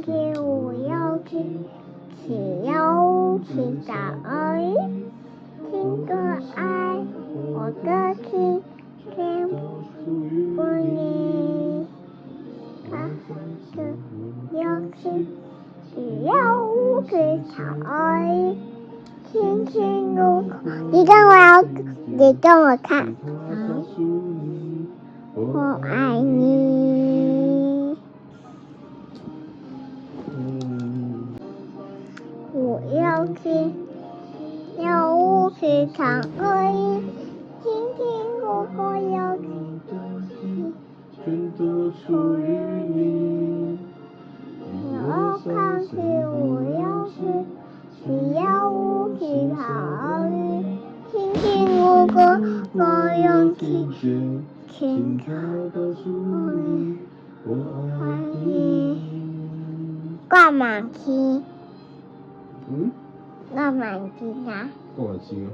天我要去只要去找而已，听歌爱我的心全不离，他的要去只要去找而已，轻轻如你跟我看，我爱你。我要去唱而已，轻轻如果要全都属于你。我看去我要去，只要去唱而已，轻轻如果我用去轻唱而已，我爱你。干嘛听？嗯？干嘛听啊？干嘛听啊？